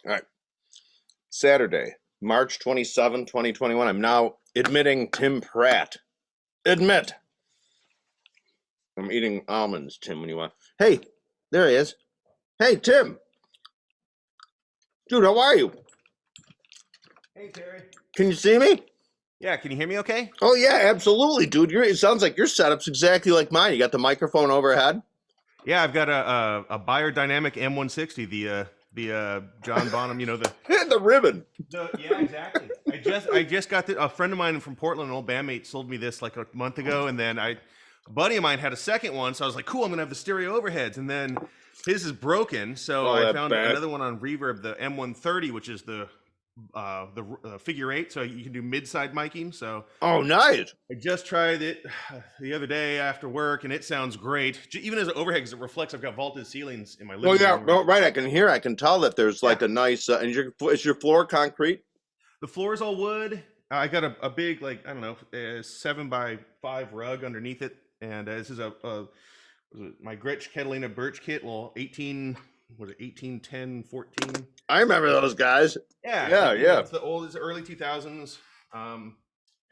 All right. Saturday, March 27, 2021. I'm now admitting Tim Pratt. Admit. I'm eating almonds, Tim, when you want. Hey, there he is. Hey, Tim. Dude, how are you? Hey, Terry. Can you see me? Yeah, can you hear me okay? Oh, yeah, absolutely, dude. It sounds like your setup's exactly like mine. You got the microphone overhead? Yeah, I've got a Biodynamic M160, the John Bonham, The ribbon. yeah, exactly. I just got a friend of mine from Portland, an old bandmate, sold me this like a month ago, and then a buddy of mine had a second one, so I was like, cool, I'm gonna have the stereo overheads, and then his is broken, so Oh, I that found bad. another one on Reverb, the M130, which is the figure eight, so you can do mid-side miking. So Oh, nice. I just tried it the other day after work, and it sounds great. Even as an overhead, because it reflects. I've got vaulted ceilings in my Oh, living yeah. room. No, right. I can tell that there's Yeah, like a nice, and is your floor concrete? the floor is all wood. I got a big, like, I don't know, 7x5 rug underneath it, and this is my Gretsch Catalina birch kit. Well, 18 was it 18, 10, 14? I remember those guys. Yeah, Yeah, yeah. it's the it's the early 2000s. And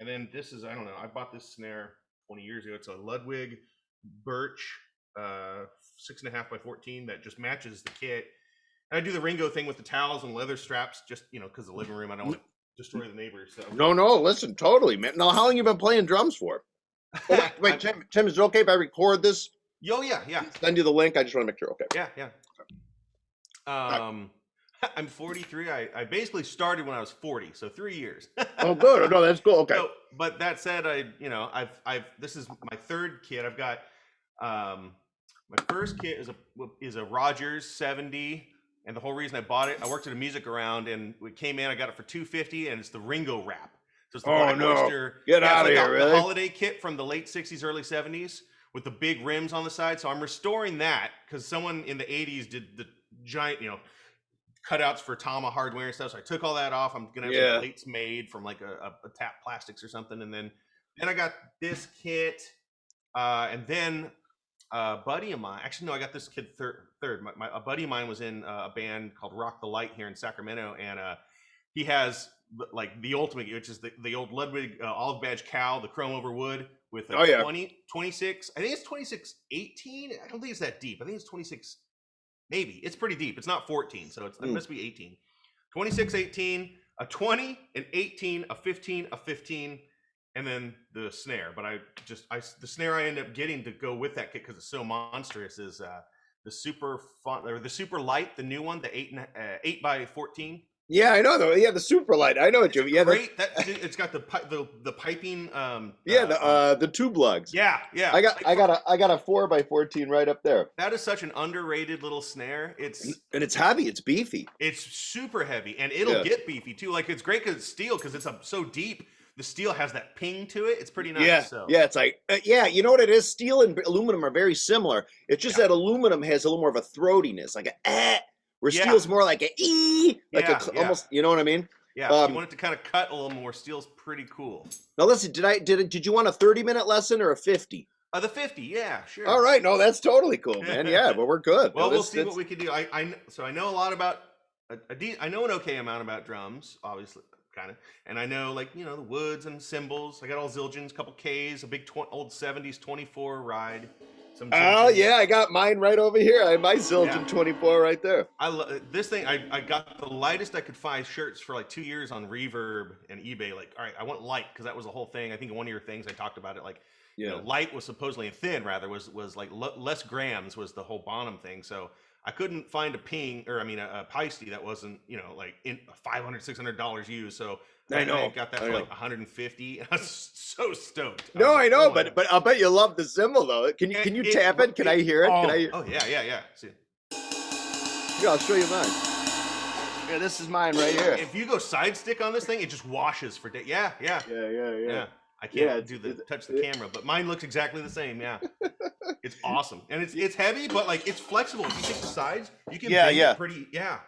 then this is, I don't know, I bought this snare 20 years ago. It's a Ludwig birch, 6.5 by 14 that just matches the kit. And I do the Ringo thing with the towels and leather straps, just because the living room, I don't want to destroy the neighbors. So No, listen, totally, man. Now, how long you been playing drums for? Oh, wait, Tim, is it okay if I record this? Oh yeah, yeah, Send you the link. I just want to make sure. Okay. yeah. I'm 43. I basically started when I was 40, so 3 years. Oh, good. Oh, no, that's cool. Okay. So, but that said, I've this is my third kit. I've got my first kit is a Rogers 70, and the whole reason I bought it, I worked at a music around, and it came in. I got it for 250, and it's the Ringo wrap. So it's the Oh, Black no. Oyster. Get Yeah, out it's of like here, the really? holiday kit from the late 60s, early 70s with the big rims on the side. So I'm restoring that because someone in the 80s did the giant, cutouts for Tama hardware and stuff. So I took all that off. I'm gonna have Yeah. some plates made from like a Tap Plastics or something, and then I got this kit, and then a buddy of mine. Actually, no, I got this kid third. A buddy of mine was in a band called Rock the Light here in Sacramento, and he has like the ultimate, which is the old Ludwig olive badge cow, the chrome over wood with a Oh, yeah. 26. I think it's 2618. I don't think it's that deep. I think it's 26. Maybe it's pretty deep. It's not 14, so it must be 18. 26, 18, a 20, an 18, a 15, a 15, and then the snare. But the snare I end up getting to go with that kit because it's so monstrous is the super fun or the super light, the new one, the 8 by 14. Yeah, I know though. Yeah, the super light. I know what you. Yeah, great. It's got the piping. the tube lugs. Yeah. I got a 4x14 right up there. That is such an underrated little snare. And it's heavy. It's beefy. It's super heavy, and it'll get beefy too. Like it's great because it's steel because it's so deep. The steel has that ping to it. It's pretty nice. Yeah, so. yeah. It's like you know what it is. Steel and aluminum are very similar. It's just that aluminum has a little more of a throatiness, like a where steel's more like a like almost. You know what I mean? Yeah. You want it to kind of cut a little more. Steel's pretty cool. Now listen, did you want a 30-minute lesson or a 50? The 50, yeah, sure. All right, no, that's totally cool, man. Yeah, but we're good. Well, we'll see what we can do. So I know a lot about. I know an okay amount about drums, obviously, kind of, and I know the woods and cymbals. I got all Zildjians, a couple Ks, a big old 70s 24 ride. Oh yeah, I got mine right over here. I have my Zildjian 24 right there. I love this thing. I got the lightest I could find shirts for like 2 years on Reverb and eBay. Like, all right, I want light because that was the whole thing. I think one of your things I talked about it. Like, light was supposedly, and thin rather was like less grams was the whole Bonham thing. So I couldn't find a Peisty that wasn't like in $500, $600 used. So I got that for like 150. I was so stoked. No, I know, but I'll bet you love the cymbal though. Can you tap it? Can I hear it? Oh yeah. See. Here, I'll show you mine. Yeah, this is mine right here. If you go side stick on this thing, it just washes for days. Yeah. I can't touch the camera, but mine looks exactly the same. Yeah, it's awesome, and it's heavy, but like it's flexible. If you take the sides, you can bend it pretty. Yeah.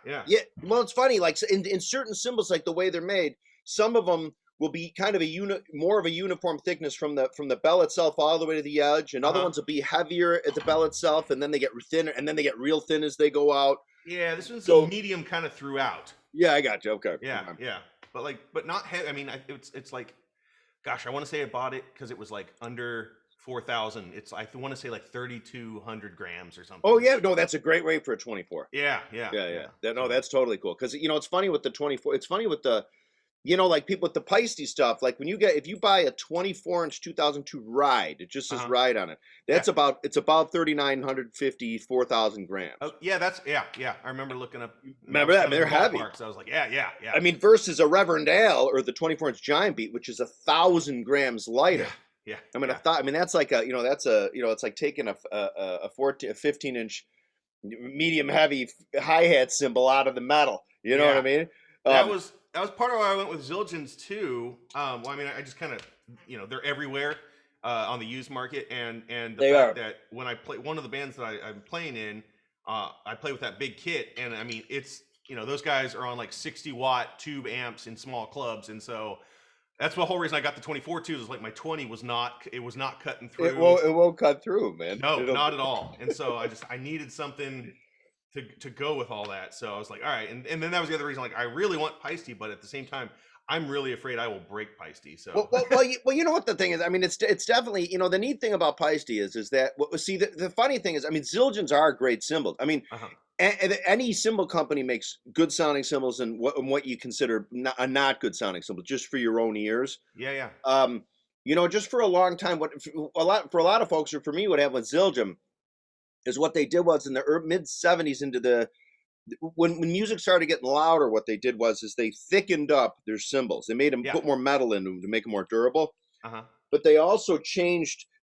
Well, it's funny, like in certain cymbals, like the way they're made, some of them will be kind of more of a uniform thickness from the bell itself all the way to the edge, and other ones will be heavier at the bell itself, and then they get thinner, and then they get real thin as they go out. Yeah, this one's a So medium kind of throughout. yeah, I got you. Okay. Yeah, yeah, but not heavy. I mean, it's like, gosh, I want to say I bought it because it was like under 4,000. It's I want to say like 3,200 grams or Oh something. yeah, no, that's a great weight for a 24. Yeah, yeah, Yeah, yeah. yeah. No, So that's totally cool. Because it's funny with the 24. It's funny with the like people with the Peisty stuff. Like when if you buy a 24-inch 2002 ride, it just says uh-huh. ride on it. Yeah. It's about 3,950, 4,000 grams. Oh, yeah, that's yeah. I remember looking up. I Remember was that? I kind mean, of they're in the heavy. ballpark, so I was like, yeah. I mean, versus a Reverend Ale or the 24-inch Giant Beat, which is 1,000 grams lighter. Yeah. I mean, I mean that's like it's like taking a 15-inch medium heavy hi hat cymbal out of the metal. You know what I Yeah. mean? That Um, was part of why I went with Zildjians too. Well, I mean, I just kind of they're everywhere on the used market, and the they fact are. that when I play one of the bands that I'm playing in, I play with that big kit, and I mean it's those guys are on like 60-watt tube amps in small clubs, and so that's the whole reason I got the 24 too. Is like my 20 was not cutting It through. won't cut through, man. No, It'll. not at all. And so I needed something to go with all that. So I was like, all right. And then that was the other reason. Like, I really want Peisty, but at the same time, I'm really afraid I will break Peisty. So Well, you know what the thing is? I mean, it's definitely, the neat thing about Peisty is that, see, the funny thing is, I mean, Zildjians are great cymbals. I mean, uh-huh. any cymbal company makes good sounding cymbals and what you consider a not good sounding cymbal, just for your own ears. Yeah. Just for a long time, for a lot of folks, or for me, what happened with Zildjian is what they did was in the mid '70s into the when music started getting louder, what they did was they thickened up their cymbals. They made them Yeah. put more metal into them to make them more durable. Uh-huh. But they also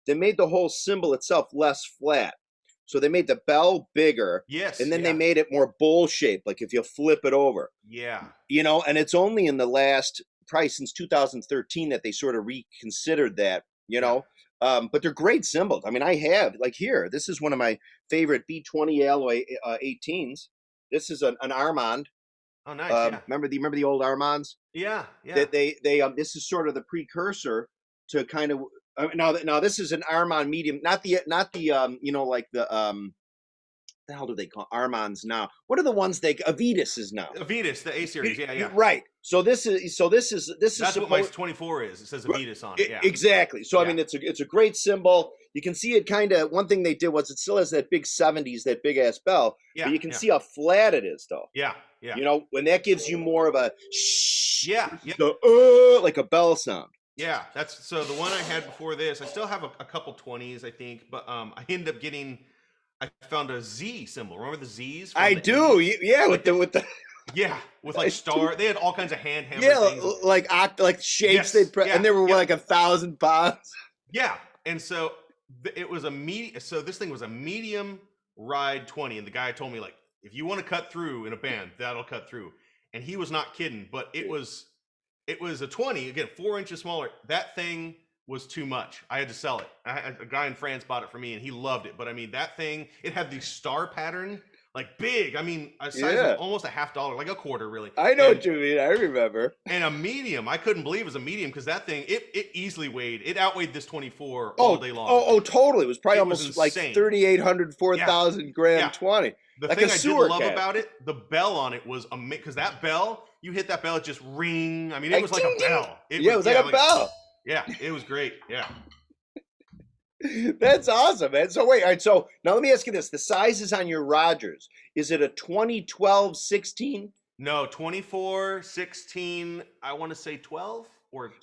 they made the whole cymbal itself less flat. So they made the bell bigger, Yes. and then they Yeah. made it more bowl shaped, like if you flip it over. Yeah. And it's only in the last, probably since 2013, that they sort of reconsidered that, Yeah. But they're great cymbals. I mean, I have, like, here, this is one of my favorite B20 alloy 18s. This is an Armand. Oh, nice. Yeah. Remember the old Armands? Yeah. Yeah. That they this is sort of the precursor to kind of now this is an Armand medium, not the like the hell do they call Armands now? What are the ones Avitas is now? Avitas, the A series. Yeah. Right. So this is That's what my 24 is. It says Avitas on it. Yeah. Exactly. So Yeah. I mean, it's a great symbol. You can see it kind of. One thing they did was it still has that big '70s, that big ass bell. Yeah. But you can see how flat it is, though. Yeah. Yeah. When that gives you more of a Yeah. like a bell sound. Yeah, that's so the one I had before this. I still have a couple 20s, I think, but I ended up I found a Z symbol. Remember the Z's? I do. 80s? Yeah, with the yeah, with like star. They had all kinds of hand hammer yeah, things. like shapes Yes, they'd press, yeah, and they were yeah. like 1,000 pounds. Yeah, and so it was a medium. So this thing was a medium ride 20, and the guy told me like, if you want to cut through in a band, that'll cut through. And he was not kidding, but it was a 20, again, 4 inches smaller. That thing was too much. I had to sell it. A guy in France bought it for me and he loved it. But I mean, that thing, it had the star pattern, like big. I mean, a size of almost $50, like a quarter, really. I know what you mean. I remember. And a medium, I couldn't believe it was a medium because that thing, it easily outweighed this 24 all day long. Oh, totally. It was probably It was almost like 3,800, 4,000 gram 20. The like thing I did love cat. about it, the bell on it was amazing. Because that bell, you hit that bell, it just ring. I mean, it like, was like a bell. It was like a bell. Yeah, it was great. Yeah. That's awesome, man. So wait, all right. So now let me ask you this: the sizes on your Rogers, is it a 2012 16? No, 24, 16. I want to say 12 or.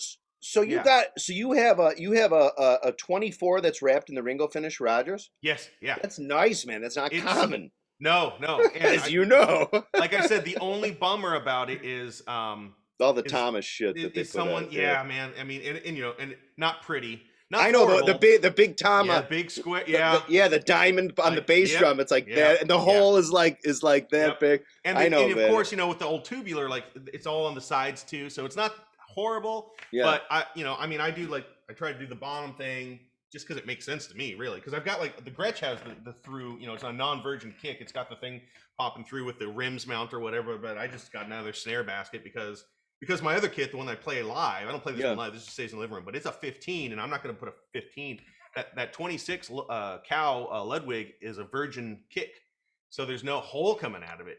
So you have a 24 that's wrapped in the Ringo finish Rogers. Yes, yeah. That's nice, man. That's not common. No. As you know. Like I said, the only bummer about it is all the Thomas shit that they put someone. out, yeah, man. I mean, and not pretty. Not I know horrible. the big Tom. Yeah, big square. The diamond on the bass drum. It's like that, and the hole is like that big. And I know, and of course, with the old tubular, like it's all on the sides too, so it's not horrible. Yeah. But I mean, I try to do the bottom thing just because it makes sense to me, really. Because I've got like the Gretsch has the through, it's a non-virgin kick. It's got the thing popping through with the rims mount or whatever. But I just got another snare basket because my other kit, the one I play live, I don't play this one live. This just stays in the living room. But it's a 15, and I'm not going to put a 15. That 26 cow Ludwig is a virgin kick. so there's no hole coming out of it,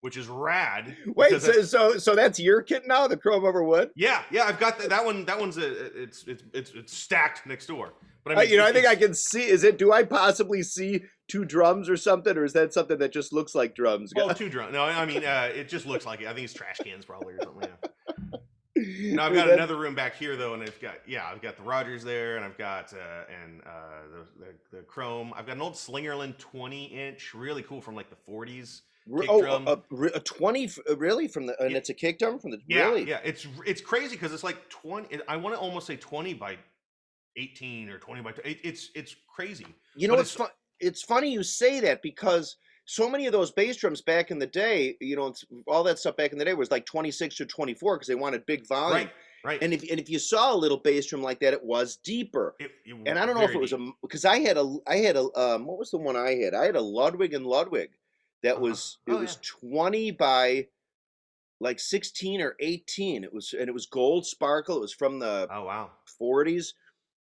which is rad. Wait, so that's your kit now, the chrome over wood? Yeah, I've got that one. That one's it's stacked next door. But I mean, I think I can see. Do I possibly see 2 drums or something, or is that something that just looks like drums? Oh, 2 drums. No, I mean it just looks like it. I think it's trash cans probably or something. Yeah. Now I've got another room back here though, and I've got the Rogers there, and I've got the chrome. I've got an old Slingerland 20-inch, really cool from like the 40s. A 20 really from the and it's a kick drum from the really? Yeah, it's crazy because it's like 20. I want to almost say 20 by 18 or 20 by 20. It's crazy. You know, it's funny you say that because so many of those bass drums back in the day, all that stuff back in the day was like 26 or 24 because they wanted big volume. Right. And if you saw a little bass drum like that, it was deeper. And I don't know if it was because I had a what was the one I had? I had a Ludwig and Ludwig. That was 20 by like 16 or 18. It was gold sparkle. It was from the 40s,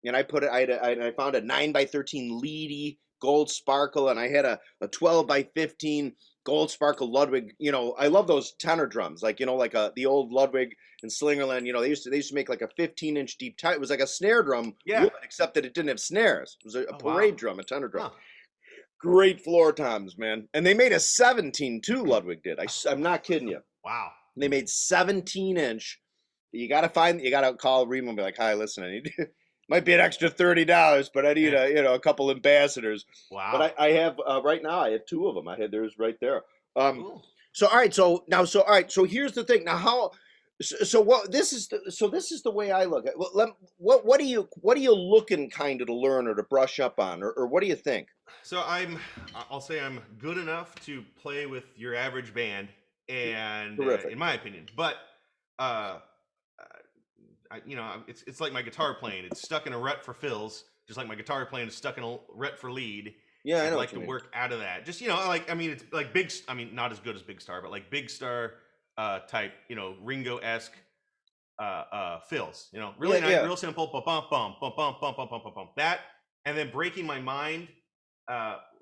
and I found a 9 by 13 leady gold sparkle, and I had a 12 by 15 gold sparkle Ludwig. I love those tenor drums, like the old Ludwig and Slingerland. They used to make like a 15-inch deep tie. It was like a snare drum, except that it didn't have snares. It was a parade drum, a tenor drum. Huh. Great floor toms, man. And they made a 17 too, Ludwig did. I'm not kidding you. Wow. They made 17-inch. You got to call Remo and be like, "Hi, listen, I need might be an extra $30, but I need a couple ambassadors." Wow. But I have right now I have 2 of them. I had theirs right there. So all right, so here's the thing. Now this is the way I look at it. What are you looking kind of to learn or to brush up on, or what do you think? So I'll say I'm good enough to play with your average band, and in my opinion, but it's like my guitar playing. It's stuck in a rut for fills, just like my guitar playing is stuck in a rut for lead. Yeah, I know. I like to work out of that. Just it's like big. I mean, not as good as Big Star, but like Big Star type. Ringo-esque fills. Really nice, real simple. Bum bum bum bum bum bum bum bum bum. That, and then breaking my mind.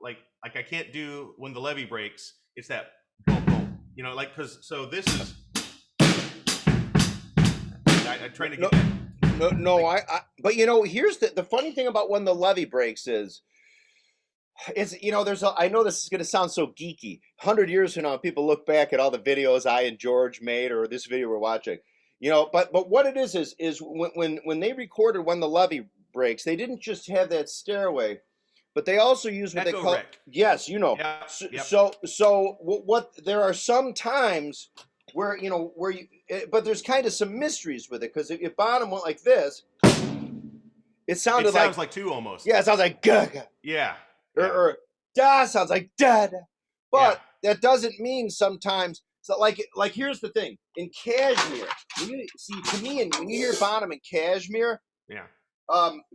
Like I can't do when the levee breaks. It's that boom boom. So this is. I'm trying to get. But here's the funny thing about when the levee breaks is I know this is going to sound so geeky. 100 years from now, people look back at all the videos I and George made or this video we're watching. But what it is when they recorded When the Levee Breaks, they didn't just have that stairway. But they also use what they call yes, Yep. So what there are some times where but there's kind of some mysteries with it because if bottom went like this, it sounds like 2 almost. Yeah, it sounds like gaga. Yeah. Or da sounds like da. But that doesn't mean sometimes. So like here's the thing in Kashmir. When you hear bottom in Kashmir,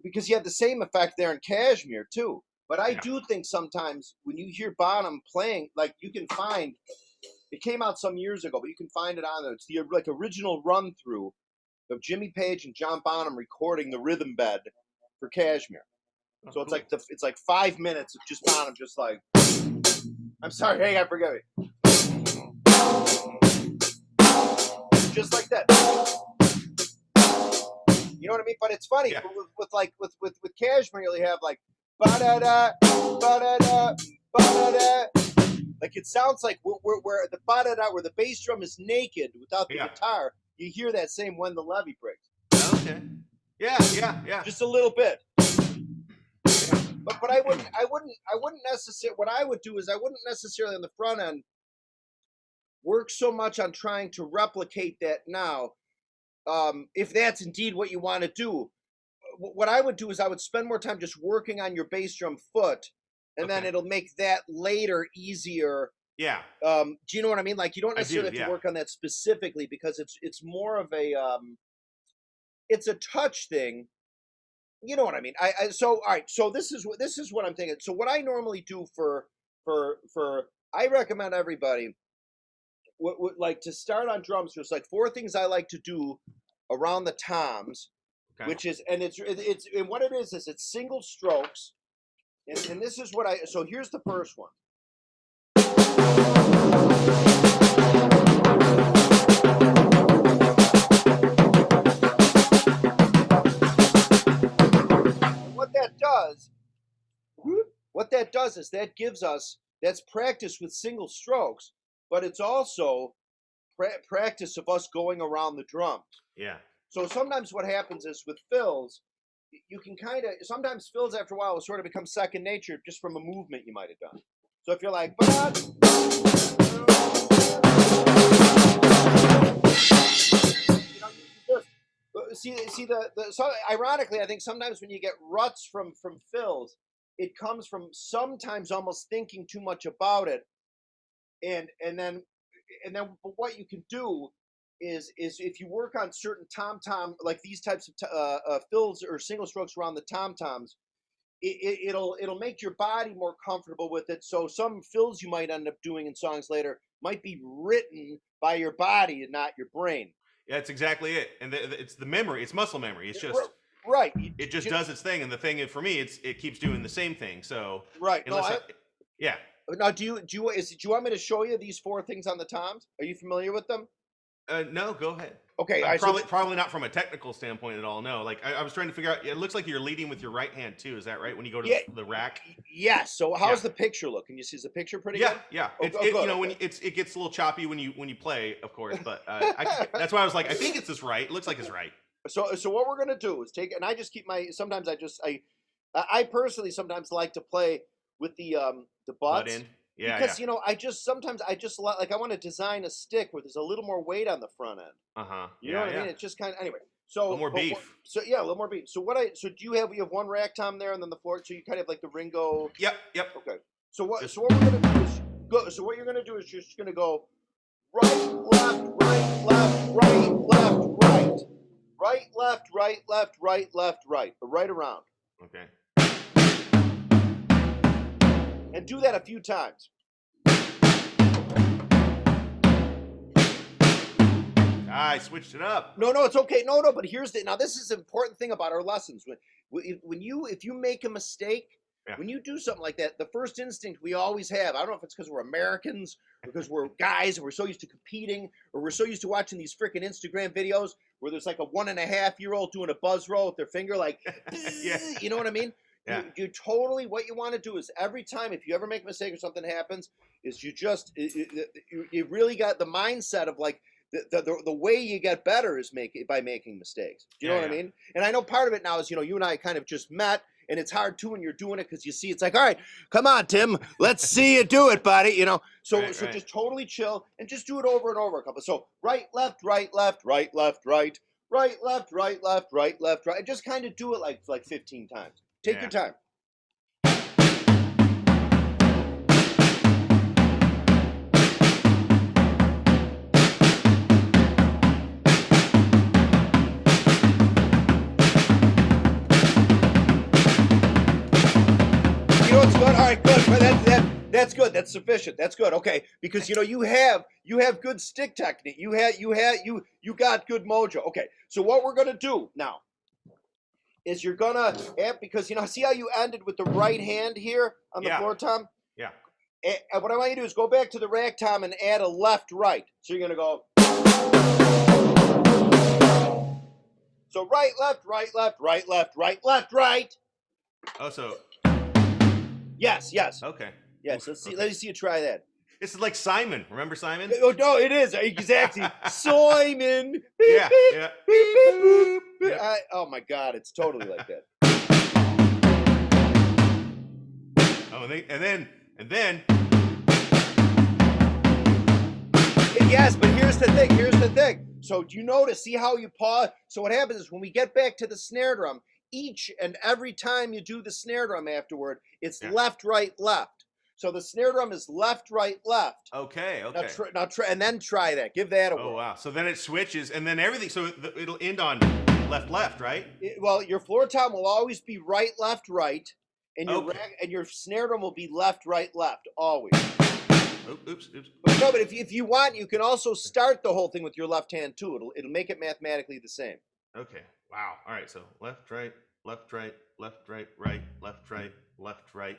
because you have the same effect there in Kashmir too. But I do think sometimes when you hear bottom playing, like you can find, it came out some years ago, but you can find it on there. It's the original run through of Jimmy Page and John Bonham recording the rhythm bed for Kashmir. So it's like it's like 5 minutes of just Bonham, just like, I'm sorry, hang on, forgive me, just like that. You know what I mean? But it's funny with Kashmir, you'll have like ba-da-da, ba-da-da, ba-da-da. Like it sounds like where the ba-da-da, where the bass drum is naked without the guitar, you hear that same When the Levee Breaks. Okay. Yeah. Just a little bit. But I wouldn't necessarily. What I would do is I wouldn't necessarily on the front end work so much on trying to replicate that now. If that's indeed what you want to do, what I would do is I would spend more time just working on your bass drum foot, and then it'll make that later easier. Yeah. Do you know what I mean? Like you don't necessarily have to work on that specifically because it's more of a it's a touch thing. You know what I mean? So all right. So this is what I'm thinking. So what I normally do for I recommend everybody would like to start on drums. There's like 4 things I like to do around the toms, which is and what it is it's single strokes, and this is what so here's the first one. What that does, is that gives us, that's practice with single strokes, but it's also practice of us going around the drums. Yeah. So sometimes what happens is with fills, you can kind of, sometimes fills after a while will sort of become second nature just from a movement you might have done. So if you're like, you know, you just see the so ironically, I think sometimes when you get ruts from fills, it comes from sometimes almost thinking too much about it, and then but what you can do is if you work on certain tom tom like these types of fills or single strokes around the tom toms, it'll make your body more comfortable with it. So some fills you might end up doing in songs later might be written by your body and not your brain. Yeah, that's exactly it. And it's the memory. It's muscle memory. It's just right. It just does its thing. And the thing for me, it keeps doing the same thing. So right. Unless yeah. Now, do you want me to show you these 4 things on the toms? Are you familiar with them? No, go ahead. Okay, probably not from a technical standpoint at all. No, like I was trying to figure out. It looks like you're leading with your right hand too. Is that right? When you go to the rack. Yes. So how's the picture look? Can you see the picture pretty good? Yeah. Good. It gets a little choppy when you play, of course. But that's why I was like, I think it's this right. It looks like it's right. So what we're gonna do is take, and I just keep sometimes I personally sometimes like to play with the butts. Butt in. Yeah, because I just like I want to design a stick where there's a little more weight on the front end. You know what I mean? It's just kind of anyway. So a little more beef. So a little more beef. So do you have one rack tom there and then the floor? So you kind of like the Ringo. Yep. Okay. So what we're gonna do is go. So what you're gonna do is you're just gonna go right, left, right, left, right, left, right, right, left, right, left, right, left, right, right around. Okay. And do that a few times. I switched it up. No, it's okay. No, but here's now this is an important thing about our lessons. If you make a mistake, when you do something like that, the first instinct we always have, I don't know if it's because we're Americans or because we're guys and we're so used to competing, or we're so used to watching these freaking Instagram videos where there's like a 1.5-year-old doing a buzz roll with their finger, like, you know what I mean? Yeah. You totally, what you want to do is every time, if you ever make a mistake or something happens, is you really got the mindset of like, the way you get better is by making mistakes. Do you know what I mean? And I know part of it now is, you and I kind of just met, and it's hard too when you're doing it because you see, it's like, all right, come on, Tim, let's see you do it, buddy. So just totally chill and just do it over and over a couple. So right, left, right, left, right, left, right, right, left, right, left, right, left, right. And just kind of do it like 15 times. Take your time. It's good. All right, good. That's good. That's sufficient. That's good. Okay, because you have good stick technique. You got good mojo. Okay, so what we're gonna do now is you're gonna because see how you ended with the right hand here on the floor tom? Yeah. And what I want you to do is go back to the rack tom and add a left right. So you're gonna go. So right, left, right, left, right, left, right, left, right. Oh, so. Yes. Okay. Yes. Let's see. Okay. Let me see you try that. This is like Simon. Remember Simon? Oh no, it is exactly Simon. Yeah. Oh my God, it's totally like that. Oh, and then. Yes, but here's the thing. So do you notice? See how you pause? So what happens is when we get back to the snare drum, each and every time you do the snare drum afterward, it's left, right, left. So the snare drum is left, right, left. Okay. Now try and then try that. Give that a whirl. Oh wow! So then it switches, and then everything. So it'll end on left, right? Well, your floor tom will always be right, left, right, and your snare drum will be left, right, left, always. Oops. But if you want, you can also start the whole thing with your left hand too. It'll make it mathematically the same. Okay. Wow. All right. So left, right, left, right, left, right, right, left, right, left, right.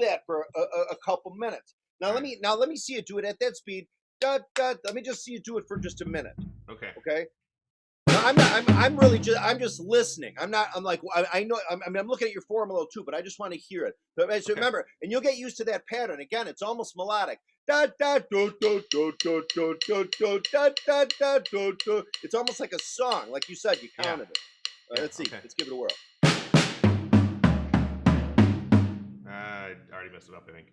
that for a couple minutes. Now let me see you do it at that speed. Let me just see you do it for just a minute. Okay. Okay. No, I'm not. I'm really just. I'm just listening. I'm not. I'm like. I know. I'm looking at your formula too, but I just want to hear it. So Okay. remember, and you'll get used to that pattern. Again, it's almost melodic. Da da do do do do do do do da da da do do. It's almost like a song, like you said. You counted it. All right, let's see. Okay. Let's give it a whirl. I already messed it up, I think.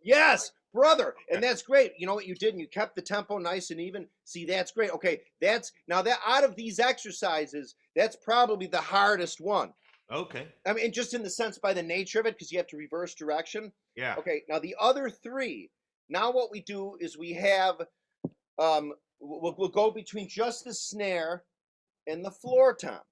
Yes, brother, and that's great. You know what you did, and you kept the tempo nice and even. See, that's great. Okay, that's now that out of these exercises, that's probably the hardest one. Okay. I mean, just in the sense by the nature of it, because you have to reverse direction. Yeah. Okay, now the other three. Now what we do is we have, we'll go between just the snare and the floor tom,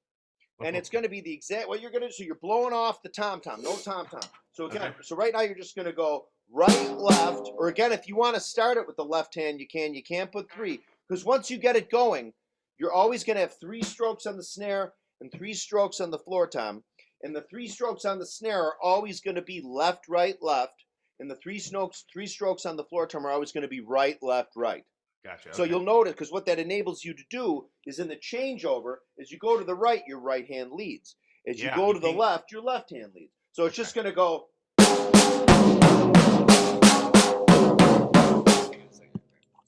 and it's going to be the exact. What you're going to do, so you're blowing off the tom tom, no tom tom. So again, Okay. so right now you're just going to go right, left, or again, if you want to start it with the left hand, you can. You can't put three, because once you get it going, you're always going to have 3 strokes on the snare and 3 strokes on the floor tom. And the 3 strokes on the snare are always going to be left, right, left. And the 3 strokes on the floor tom are always going to be right, left, right. Gotcha. So you'll notice, because what that enables you to do is in the changeover, as you go to the right, your right hand leads. As you go to the left, your left hand leads. So it's just going to go.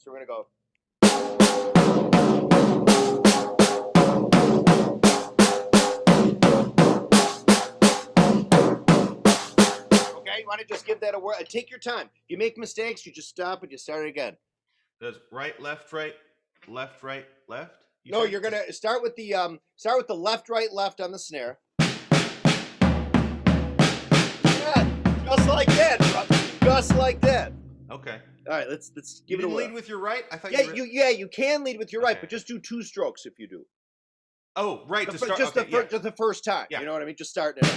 So we're going to go. You want to just give that a whirl. Take your time. If you make mistakes, you just stop and you start it again. Does right, left, right, left, right, left? No, you're gonna start with the left, right, left on the snare. Yeah, just like that, brother. Just like that. Okay. All right, let's give it a whirl. Lead with your right. I thought. You can lead with your right, but just do 2 strokes if you do. Oh, right. Just the first time. Yeah. You know what I mean? Just starting it up.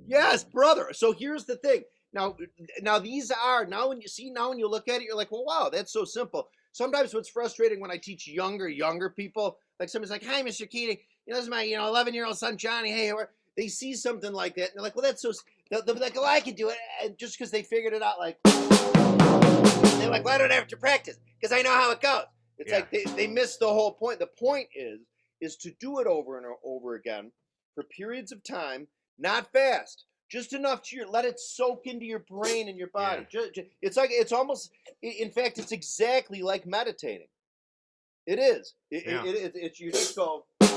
Yes, brother. So here's the thing. Now these are when you look at it, you're like, well, wow, that's so simple. Sometimes what's frustrating when I teach younger people, like somebody's like, hi, Mr. Keating, this is my 11-year-old son Johnny. Hey, they see something like that, and they're like, well, that's so. They'll be like, oh, I can do it, and just because they figured it out, like they're like, well, I don't have to practice because I know how it goes. It's like they miss the whole point. The point is to do it over and over again for periods of time. Not fast, just enough to let it soak into your brain and your body. Yeah. It's almost, in fact, it's exactly like meditating. It is. It's you just go. And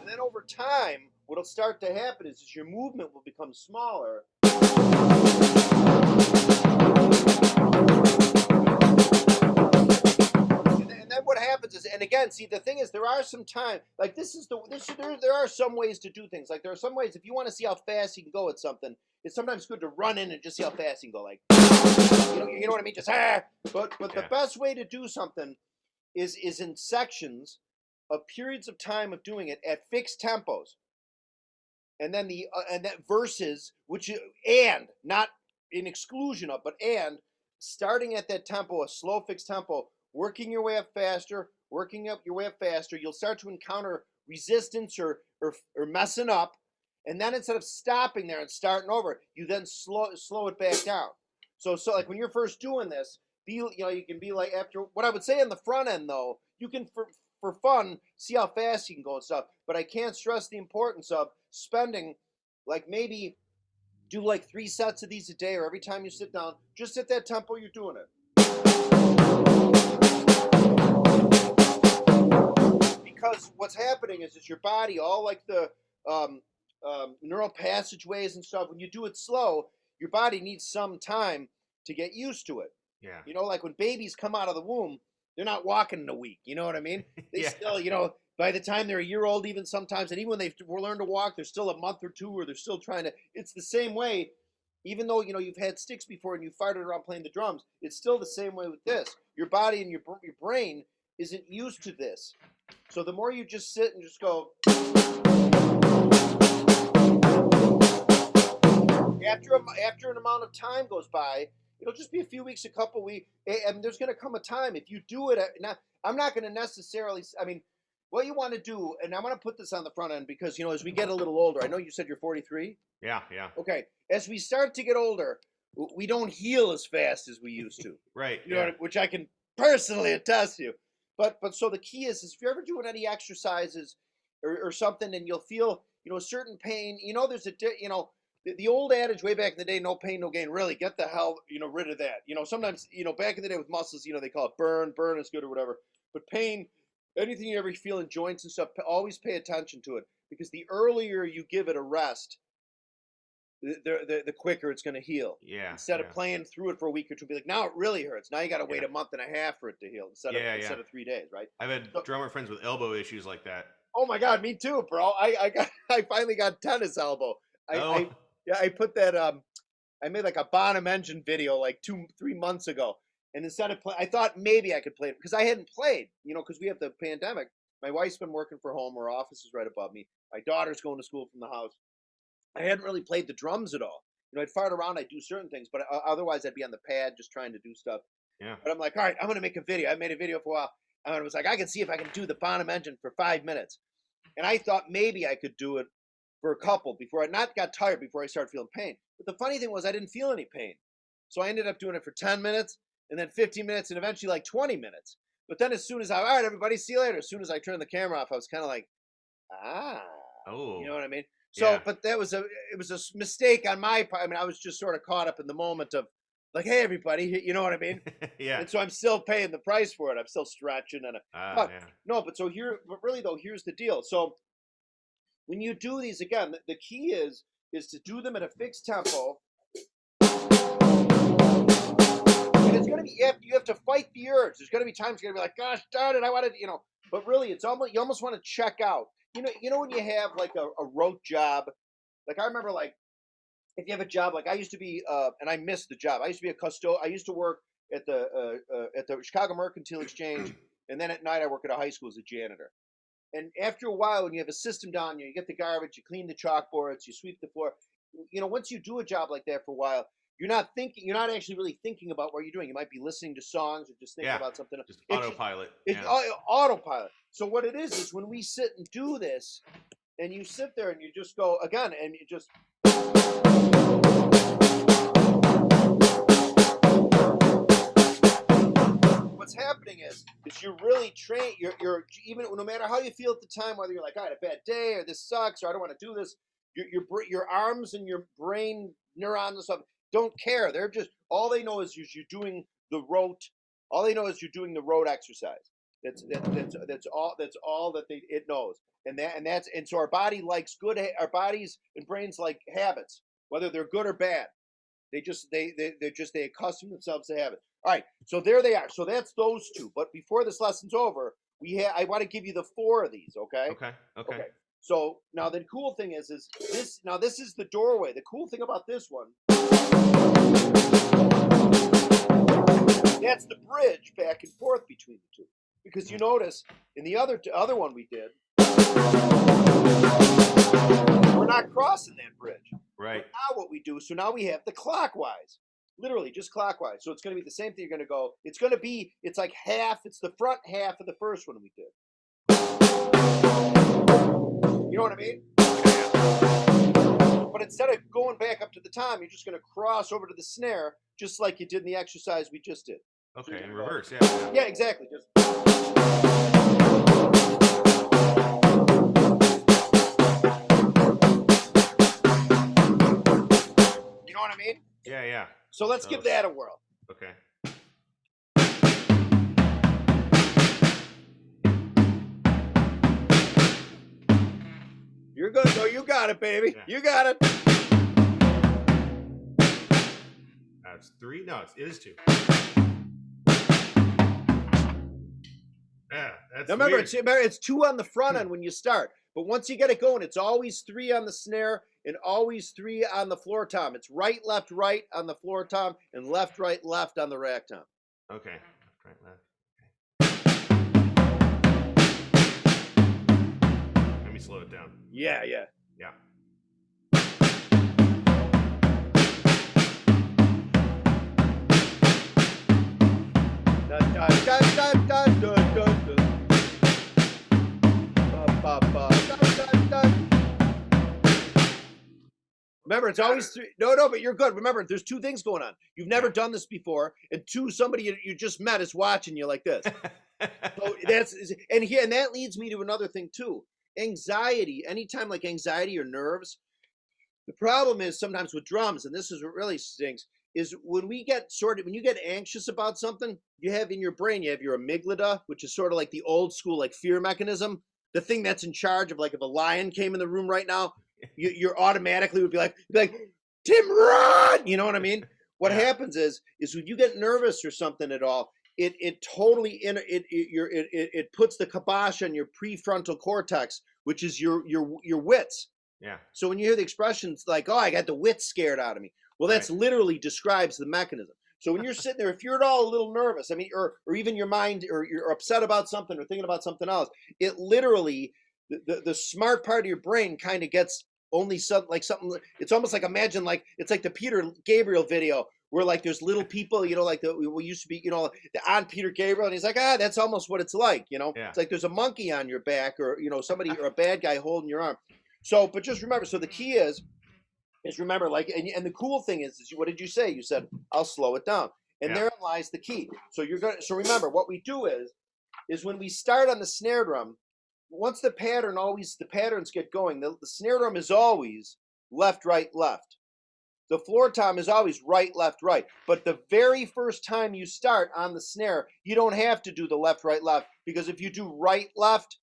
then over time, what'll start to happen is your movement will become smaller. What happens is, and again, see, the thing is, there are some time, like there are some ways to do things. Like there are some ways, if you want to see how fast you can go at something, it's sometimes good to run in and just see how fast you can go. Like, you know what I mean? Just But the best way to do something is in sections of periods of time of doing it at fixed tempos, and then and that versus and not in exclusion of, but and starting at that tempo, a slow fixed tempo, working your way up faster, working up your way up faster, you'll start to encounter resistance or messing up, and then instead of stopping there and starting over, you then slow it back down. So like when you're first doing this, you can be like, after what I would say on the front end though, you can for fun see how fast you can go and stuff, but I can't stress the importance of spending like maybe do like 3 sets of these a day, or every time you sit down, just at that tempo you're doing it. Because what's happening is your body, all like the neural passageways and stuff, when you do it slow, your body needs some time to get used to it. Yeah. You know, like when babies come out of the womb, they're not walking in a week. You know what I mean? They still, by the time they're a year old, even sometimes, and even when they've learned to walk, they're still a month or two, or they're still trying to. It's the same way, even though you've had sticks before and you farted around playing the drums. It's still the same way with this. Your body and your brain isn't used to this, so the more you just sit and just go. After an amount of time goes by, it'll just be a few weeks, a couple weeks, and there's going to come a time if you do it. Now, I'm not going to necessarily. I mean, what you want to do, and I'm going to put this on the front end because as we get a little older, I know you said you're 43. Yeah. Okay, as we start to get older, we don't heal as fast as we used to. Right. You know, which I can personally attest to. But so the key is if you're ever doing any exercises or something, and you'll feel a certain pain. There's the old adage way back in the day, no pain, no gain. Really, get the hell, rid of that. Sometimes, back in the day with muscles, they call it burn is good or whatever. But pain, anything you ever feel in joints and stuff, always pay attention to it, because the earlier you give it a rest, the quicker it's going to heal. Yeah. Instead of playing through it for a week or two, be like, now it really hurts. Now you got to wait a month and a half for it to heal instead of 3 days, right? I've had drummer friends with elbow issues like that. Oh my God, me too, bro. I finally got tennis elbow. I put that I made like a Bonham Engine video like 2-3 months ago, and instead of I thought maybe I could play it because I hadn't played, because we have the pandemic. My wife's been working from home. Her office is right above me. My daughter's going to school from the house. I hadn't really played the drums at all. I'd fart around, I'd do certain things, but otherwise I'd be on the pad just trying to do stuff. Yeah. But I'm like, all right, I'm going to make a video. I made a video for a while, and I was like, I can see if I can do the Bonham Engine for 5 minutes. And I thought maybe I could do it for a couple before I got tired, before I started feeling pain. But the funny thing was I didn't feel any pain. So I ended up doing it for 10 minutes, and then 15 minutes, and eventually like 20 minutes. But then as soon as all right, everybody, see you later. As soon as I turned the camera off, I was kind of like, you know what I mean? So, but it was a mistake on my part. I mean, I was just sort of caught up in the moment of like, hey, everybody, you know what I mean? Yeah. And so I'm still paying the price for it. I'm still stretching but really though, here's the deal. So when you do these again, the key is to do them at a fixed tempo. And it's gonna be you have to fight the urge. There's gonna be times you're gonna be like, gosh darn it, I wanted, but really it's almost, you almost want to check out. When you have like a rote job, like I remember, like if you have a job, like I used to be, and I missed the job. I used to be a custodian. I used to work at the Chicago Mercantile Exchange, and then at night I work at a high school as a janitor. And after a while, when you have a system down, you get the garbage, you clean the chalkboards, you sweep the floor. Once you do a job like that for a while, you're not actually really thinking about what you're doing. You might be listening to songs or just thinking about something. Just autopilot. It's autopilot. So what it is when we sit and do this, and you sit there and you just go again, and you just. What's happening is you're really trained. You're even no matter how you feel at the time, whether you're like, I had a bad day, or this sucks, or I don't want to do this. Your arms and your brain neurons and stuff don't care. They're just, all they know is you're doing the rote. All they know is you're doing the rote exercise. That's all that it knows. And so our body likes good. Our bodies and brains like habits, whether they're good or bad. They accustom themselves to habit. All right, so there they are. So that's those two. But before this lesson's over, I want to give you the 4 of these, okay? Okay. So now the cool thing is this. Now this is the doorway. The cool thing about this one, that's the bridge back and forth between the two. Because you notice in the other one we did, we're not crossing that bridge. Right. But now what we do, so now we have the clockwise, literally just clockwise. So it's going to be the same thing. You're going to go. It's like half. It's the front half of the first one we did. You know what I mean? But instead of going back up to the tom, you're just going to cross over to the snare, just like you did in the exercise we just did. Okay, So in reverse, yeah. Yeah, exactly. Just. You know what I mean? Yeah. So let's give that a whirl. Okay. You're good. No, you got it, baby. Yeah. You got it. That's 3. No, it is 2. Yeah, that's Now remember, weird. it's 2 on the front end when you start. But once you get it going, it's always 3 on the snare and always 3 on the floor tom. It's right, left on the floor tom and left, left on the rack tom. Okay. Right, left. Let me slow it down. Yeah. Yeah. Dun, dun, dun, dun, dun, dun, dun, dun. Ba, ba, ba, dun, dun, dun. Remember, it's always 3. No, but you're good. Remember, there's 2 things going on. You've never done this before, and 2, somebody you just met is watching you like this. So and that leads me to another thing too. Anxiety. Anytime like anxiety or nerves, the problem is sometimes with drums, and this is what really stinks, is when you get anxious about something, you have in your brain, you have your amygdala, which is sort of like the old school like fear mechanism, the thing that's in charge of like if a lion came in the room right now, you're automatically would be like Tim, run. You know what I mean? What happens is when you get nervous or something at all, it totally it puts the kibosh on your prefrontal cortex, which is your wits. Yeah. So when you hear the expressions like, "Oh, I got the wits scared out of me," well, that's literally describes the mechanism. So when you're sitting there, if you're at all a little nervous, I mean, or even your mind, or you're upset about something or thinking about something else, it literally the smart part of your brain kind of gets only something. It's almost like imagine like it's like the Peter Gabriel video where like there's little people, you know, like we used to be, you know, on Peter Gabriel, and he's like, that's almost what it's like, you know. It's like there's a monkey on your back, or you know, somebody or a bad guy holding your arm. So, but just remember. So the key is remember, like, and the cool thing is what did you say? You said I'll slow it down, and therein lies the key. So you're gonna. So remember, what we do is when we start on the snare drum, once the patterns get going, the snare drum is always left, right, left. The floor tom is always right, left. But the very first time you start on the snare, you don't have to do the left, right, left, because if you do right, left,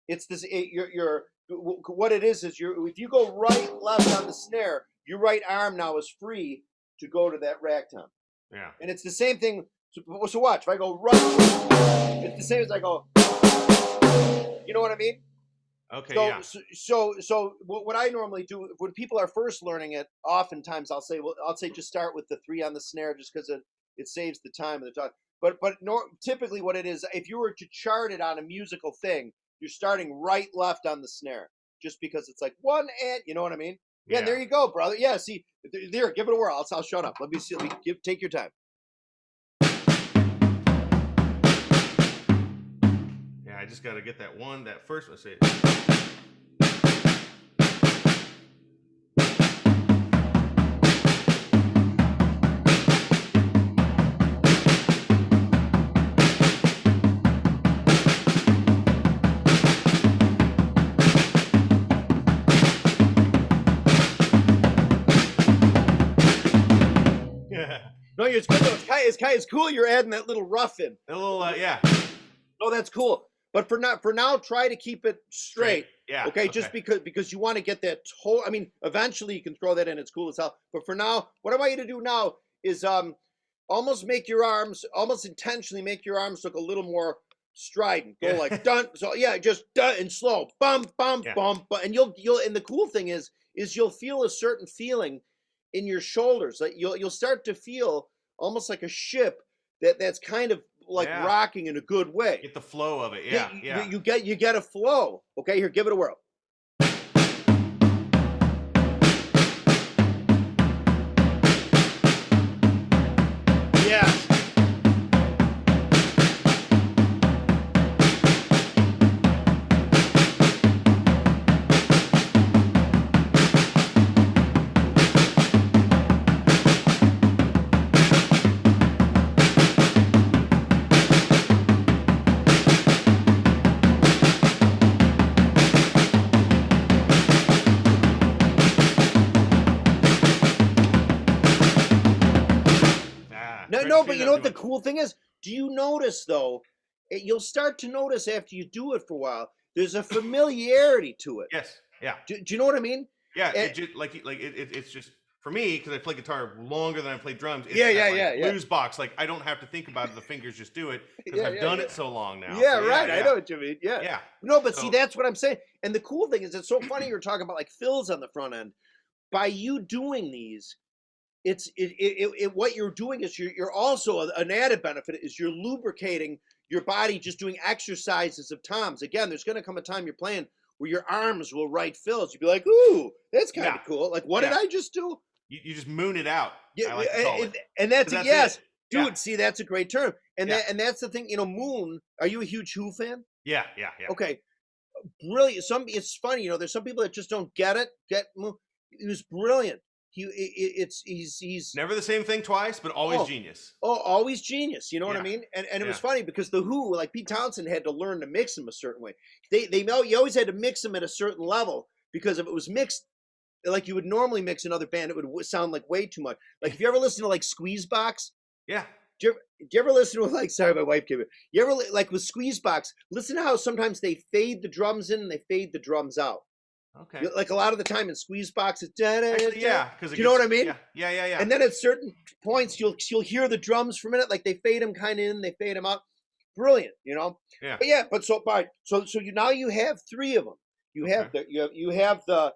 it's this. What it is if you go right, left on the snare, your right arm now is free to go to that rack tom. Yeah. And it's the same thing. So watch. If I go right, it's the same as I go. You know what I mean? Okay. So what I normally do when people are first learning it, oftentimes I'll say just start with the 3 on the snare, just because it saves the time of the talk. But typically what it is, if you were to chart it on a musical thing, you're starting right, left on the snare, just because it's like 1 and you know what I mean? Yeah. And there you go, brother. Yeah. See, there, give it a whirl. I'll shut up. Let me see. Take your time. Yeah, I just got to get that first one. Say it. No, it's good though. It's cool. You're adding that little rough in. A little, yeah. No, that's cool. But for now, try to keep it straight. Yeah. Okay. Just because you want to get that whole. I mean, eventually you can throw that in. It's cool as hell. But for now, what I want you to do now is almost intentionally make your arms look a little more strident, go Yeah. like dun. So yeah, just dun and slow, bump, bump, Yeah. bump, and you'll and the cool thing is you'll feel a certain feeling in your shoulders. Like you'll start to feel almost like a ship that's kind of like Yeah. rocking in a good way. Get the flow of it. Yeah, Yeah. you get a flow. Okay, here, give it a whirl. Yes. No, but you know what the cool thing is? Do you notice though? You'll start to notice after you do it for a while. There's a familiarity to it. Yes. Yeah. Do you know what I mean? Yeah. And- It just, it's just for me because I play guitar longer than I play drums. It's Yeah, that, yeah, yeah. Blues box. Like I don't have to think about it. The fingers just do it because I've done it so long now. Yeah, So, right. I know what you mean. Yeah. Yeah. No, but see, So- that's what I'm saying. And the cool thing is, it's so funny you're talking about like fills on the front end. By you doing these, what you're doing is you're also an added benefit is you're lubricating your body just doing exercises of toms. Again, there's going to come a time you're playing where your arms will write fills. You'll be like, ooh, that's kind of cool. Like, what did I just do? You just moon it out. Yeah, I like to call it. and that's, That's yes, it. dude. Yeah. See, that's a great term. And Yeah. that's the thing. Moon. Are you a huge Who fan? Yeah. Okay, brilliant. It's funny. There's some people that just don't get it. He was brilliant. He's Never the same thing twice, but always genius. always genius. You know what I Yeah. mean? And it was funny because the Who, like Pete Townsend, had to learn to mix them a certain way. They know you always had to mix them at a certain level because if it was mixed like you would normally mix another band, it would sound like way too much. Like if you ever listen to like Squeezebox, Yeah. do you ever listen to like? Sorry, my wife came in. You ever like with Squeezebox? Listen to how sometimes they fade the drums in and they fade the drums out. Okay. Like a lot of the time in Squeezebox, it's Actually, yeah, because you know what I mean? Yeah. And then at certain points, you'll hear the drums for a minute, like they fade them kind of in, they fade them out. Brilliant, Yeah. But so you now you have three of them. You have you have the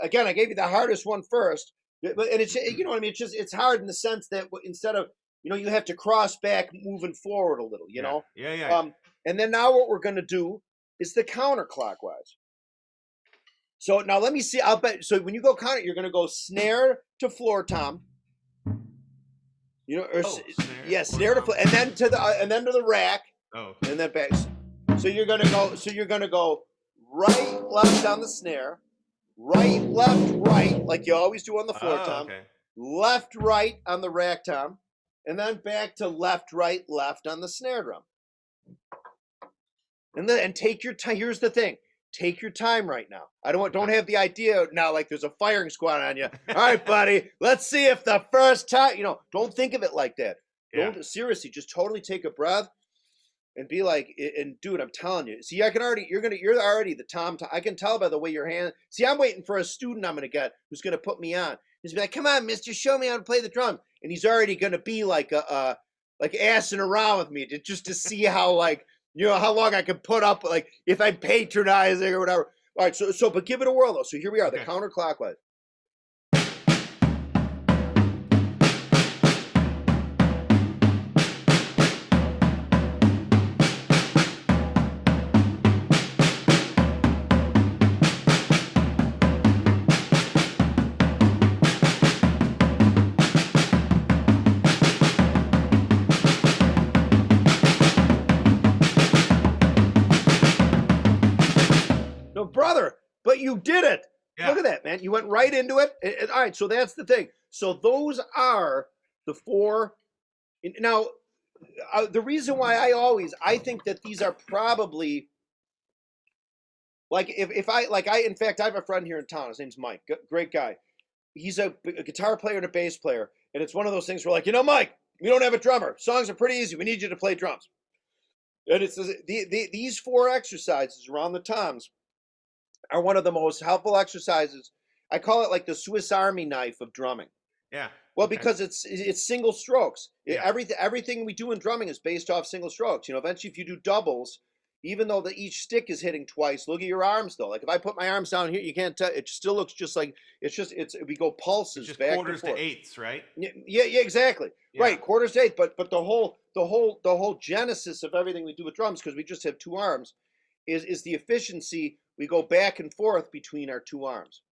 again. I gave you the hardest one first, and it's you know what I mean. It's hard in the sense that instead of you have to cross back moving forward a little. You know. Yeah. And then now what we're gonna do is the counterclockwise. So now let me see. I'll bet. So when you go counter, you're going to go snare to floor tom. Snare to floor, and then to the rack. Oh. And then back. So you're going to go. So you're going to go right, left on the snare, right, left, right, like you always do on the floor tom. Okay. Left, right on the rack tom, and then back to left, right, left on the snare drum. And take your time. Here's the thing. Take your time right now. I don't have the idea now like there's a firing squad on you. All right, buddy, let's see if the first time, don't think of it like that. Don't seriously, just totally take a breath and be like, and dude, I'm telling you. See, you're already the tom. I can tell by the way your hand. See, I'm waiting for a student I'm going to get who's going to put me on. He's like, come on, mister, show me how to play the drums. And he's already going to be like like assing around with me just to see how how long I can put up, like if I'm patronizing or whatever. All right, so but give it a whirl though. So here we are, the counterclockwise. Brother, but you did it. Yeah. Look at that, man. You went right into it. And, all right, so that's the thing. So those are the four. Now, the reason why I think that these are probably like in fact, I have a friend here in town. His name's Mike. Great guy. He's a guitar player and a bass player. And it's one of those things where Mike, we don't have a drummer. Songs are pretty easy. We need you to play drums. And it's these four exercises around the toms are one of the most helpful exercises. I call it like the Swiss Army knife of drumming. Yeah. Well, Okay. because it's single strokes. Yeah. Everything we do in drumming is based off single strokes. You know, eventually, if you do doubles, even though each stick is hitting twice, look at your arms though. Like if I put my arms down here, you can't tell. It still looks just like we go It's pulses just back quarters and forth. to eighths, right? Yeah, exactly. Yeah. Right, quarters to eighth. But the whole genesis of everything we do with drums, because we just have two arms, is the efficiency. We go back and forth between our two arms.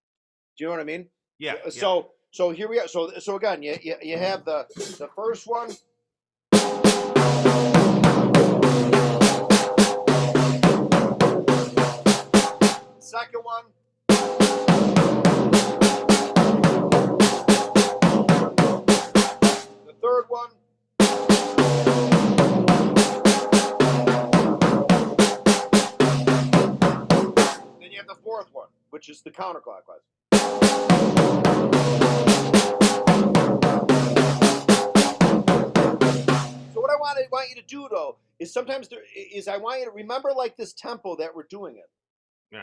Do you know what I mean? Yeah. So here we are. So again, you have the first one. Second one. The third one. Then you have the fourth one, which is the counterclockwise. So what I want you to do though is sometimes I want you to remember like this tempo that we're doing it. Yeah.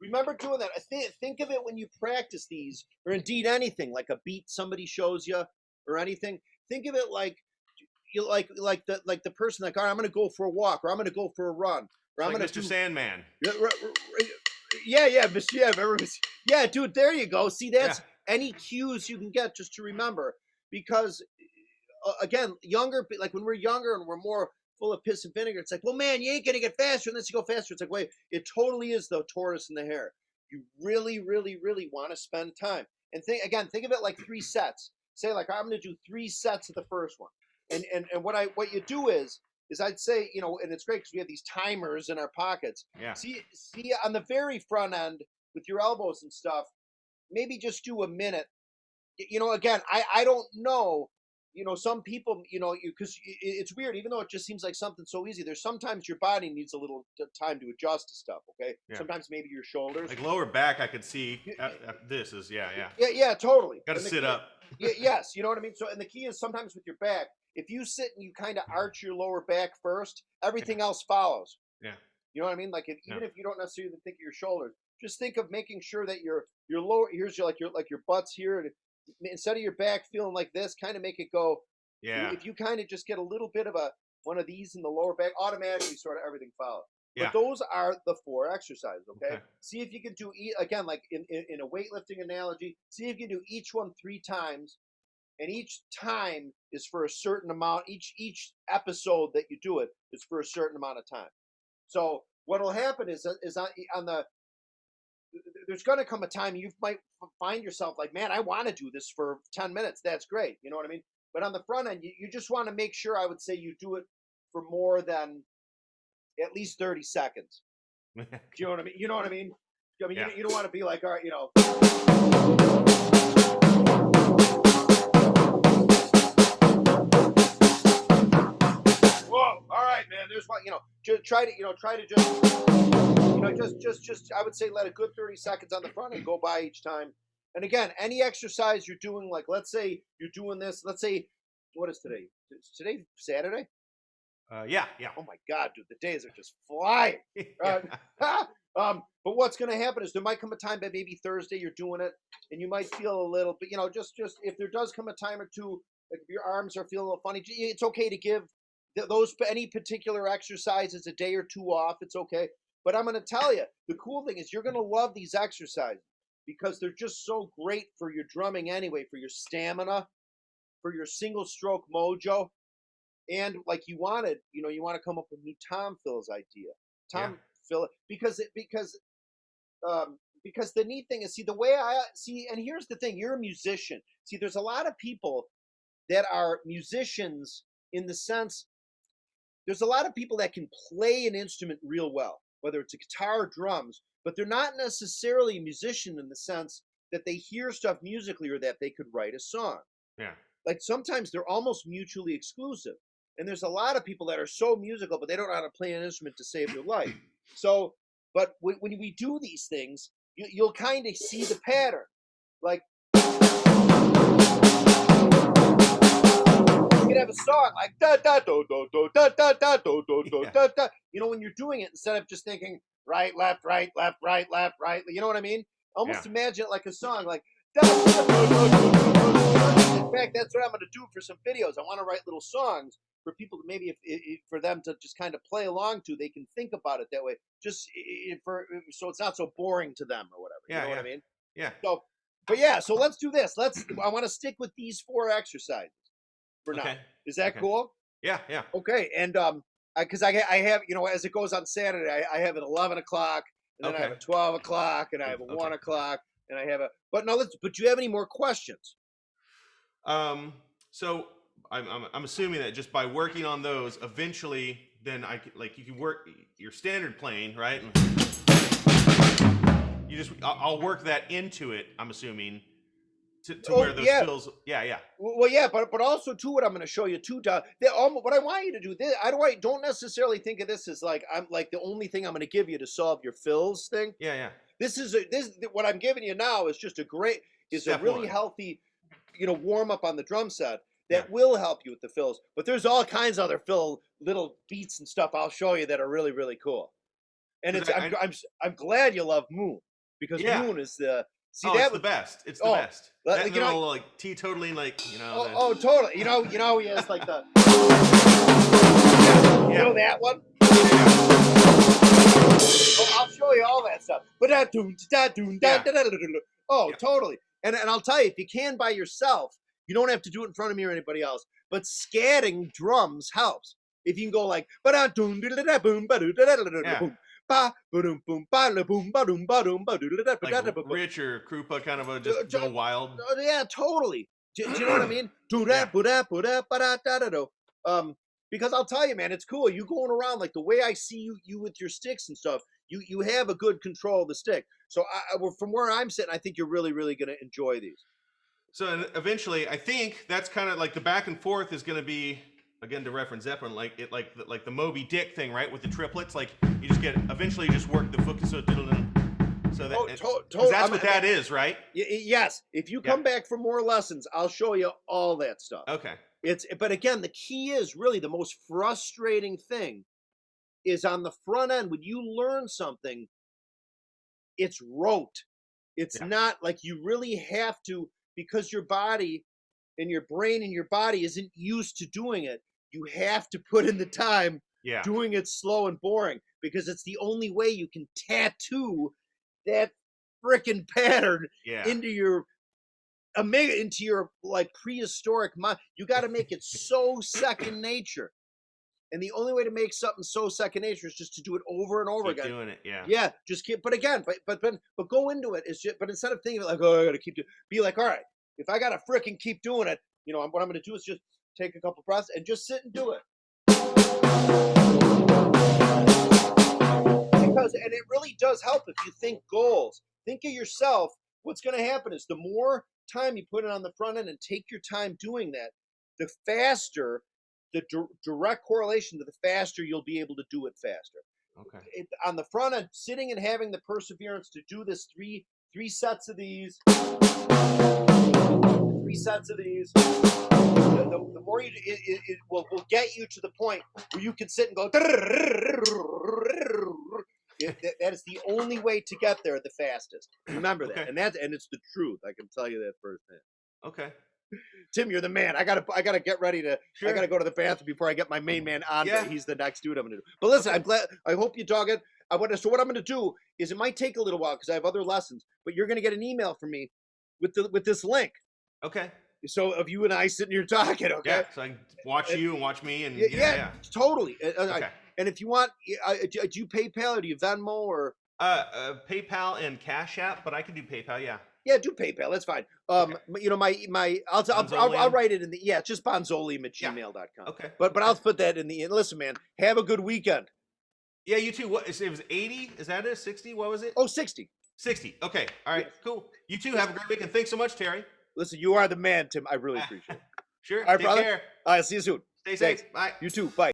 Remember doing that. Think of it when you practice these, or indeed anything like a beat somebody shows you or anything. Think of it like you like the person like, all right, I'm going to go for a walk, or I'm going to go for a run, or I'm Like going to Mr. Sandman. Yeah, dude. There you go. See, that's any cues you can get just to remember, because again, younger, like when we're younger and we're more full of piss and vinegar, it's like, well, man, you ain't gonna get faster unless you go faster. It's like, wait, it totally is the tortoise and the hare. You really, really, really want to spend time and think of it like 3 sets. Say like, I'm gonna do 3 sets of the first one, and what you do is I'd say, you know, and it's great because we have these timers in our pockets. Yeah. See on the very front end with your elbows and stuff, maybe just do a minute. You know, again, I don't know. You know, some people, you know, because it's weird, even though it just seems like something so easy, there's sometimes your body needs a little time to adjust to stuff, okay? Yeah. Sometimes maybe your shoulders. Like lower back, I could see. This is Yeah, totally. Got to sit up. Yes, you know what I mean? So, and the key is sometimes with your back, if you sit and you kind of arch your lower back first, everything else follows. Yeah. You know what I mean? Like even if you don't necessarily think of your shoulders, just think of making sure that your lower, here's your butt's here, and instead of your back feeling like this, kind of make it go. Yeah. If you kind of just get a little bit of one of these in the lower back, automatically sort of everything follows. Yeah. But those are the 4 exercises. Okay. See if you can do again, like in a weightlifting analogy. See if you can do each one 3 times, and each time is for a certain amount. Each episode that you do it is for a certain amount of time. So what will happen is on the there's going to come a time you might find yourself like, man, I want to do this for 10 minutes. That's great. You know what I mean? But on the front end, you just want to make sure, I would say, you do it for more than at least 30 seconds. Do you know what I mean? You know what I mean? I mean, you don't want to be like, all right, you know. Whoa, all right, man. There's one, you know, just try to just I would say let a good 30 seconds on the front and go by each time. And again, any exercise you're doing, like let's say you're doing this, let's say, what is today? Is today Saturday? Yeah. Oh my God, dude, the days are just flying. But what's going to happen is there might come a time that maybe Thursday you're doing it, and you might feel a little bit, you know, just if there does come a time or two, like if your arms are feeling a little funny, it's okay to give those any particular exercises a day or 2 off. It's okay. But I'm going to tell you, the cool thing is you're going to love these exercises because they're just so great for your drumming anyway, for your stamina, for your single stroke mojo. And like you want to come up with new Tom Phil's idea. Phil, because the neat thing is, see, the way I see, and here's the thing, you're a musician. See, there's a lot of people that are musicians in the sense, there's a lot of people that can play an instrument real well, whether it's a guitar or drums, but they're not necessarily a musician in the sense that they hear stuff musically or that they could write a song. Yeah. Like sometimes they're almost mutually exclusive. And there's a lot of people that are so musical, but they don't know how to play an instrument to save their life. So, but when we do these things, you'll kind of see the pattern. Like, You could have a song like da da do do do da da da do do do da da. You know, when you're doing it, instead of just thinking right, left, right, left, right, left, right. You know what I mean? Almost imagine it like a song, like. Da, da, da, do, do, do, do. In fact, that's what I'm going to do for some videos. I want to write little songs for people to maybe, if for them to just kind of play along to, they can think about it that way. Just so it's not so boring to them or whatever. You know what I mean? Yeah. So, but yeah, so let's do this. I want to stick with these 4 exercises for now. Is that cool? Yeah. Okay, and because I have, you know, as it goes on Saturday, I have an 11 o'clock, and then I have a 12 o'clock, and I have a 1 o'clock, and I have a. But no, but do you have any more questions? So I'm assuming that just by working on those, eventually, then you can work your standard plane, right? I'll work that into it. I'm assuming to where those fills. Yeah. Well, yeah, but also too, what I'm going to show you too, what I want you to do, don't necessarily think of this as like I'm like the only thing I'm going to give you to solve your fills thing. Yeah. This what I'm giving you now is just a really healthy, you know, warm up on the drum set that will help you with the fills. But there's all kinds of other little beats and stuff I'll show you that are really, really cool. And I'm glad you love Moon, because Moon is the it's the best. It's the best. That little like teetotaling, like, you know. Totally. You know he has like the. You know that one. I'll show you all that stuff. Totally. And I'll tell you, if you can by yourself, you don't have to do it in front of me or anybody else. But scatting drums helps. If you can go like Rich or Krupa, kind of just go wild. Yeah, totally. Do you know what I mean? Because I'll tell you, man, it's cool. You going around like the way I see you with your sticks and stuff. You have a good control of the stick. So from where I'm sitting, I think you're really, really going to enjoy these. So eventually, I think that's kind of like the back and forth is going to be, again, to reference Zeppelin, like the Moby Dick thing, right? With the triplets, like you just eventually just work the focus so that that's what that is, right? Yes. If you come back for more lessons, I'll show you all that stuff. Okay. But again, the key is really the most frustrating thing is on the front end. When you learn something, it's rote. It's not like you really have to, because your body and your brain and your body isn't used to doing it. You have to put in the time doing it slow and boring, because it's the only way you can tattoo that frickin' pattern into your like prehistoric mind. You got to make it so second nature. And the only way to make something so second nature is just to do it over and over again. Doing it, yeah. Just keep. But again, but go into it. But instead of thinking like, oh, I got to keep doing, be like, all right, if I got to frickin' keep doing it, you know, what I'm going to do is just take a couple breaths and just sit and do it. And it really does help if you think goals. Think of yourself. What's going to happen is the more time you put it on the front end and take your time doing that, the faster. The direct correlation to the faster you'll be able to do it faster. Okay. On the front end, sitting and having the perseverance to do this three sets of these, 3 sets of these. The more it will get you to the point where you can sit and go. That is the only way to get there the fastest. Remember that, and it's the truth. I can tell you that firsthand. Okay. Tim, you're the man. I gotta get ready to. Sure. I gotta go to the bathroom before I get my main man on. Yeah. He's the next dude I'm gonna do. But listen, I'm glad. I hope you dog it. So what I'm gonna do is, it might take a little while because I have other lessons, but you're gonna get an email from me with this link. Okay. So of you and I sitting here talking. Okay. Yeah. So I can watch you and watch me and totally. Okay. And if you want, do you PayPal or do you Venmo or? PayPal and Cash App, but I can do PayPal. Yeah. Yeah, do PayPal. That's fine. You know, I'll write it in the it's just bonzolium@gmail.com. Okay. But I'll put that in the. Listen, man, have a good weekend. Yeah, you too. What? It was 80. Is that it? 60? What was it? Oh, 60. 60. Okay. All right. Cool. You too. Have a great weekend. Thanks so much, Terry. Listen, you are the man, Tim. I really appreciate it. Sure. All right, Take brother. care. All right. See you soon. Stay safe. Bye. You too. Bye.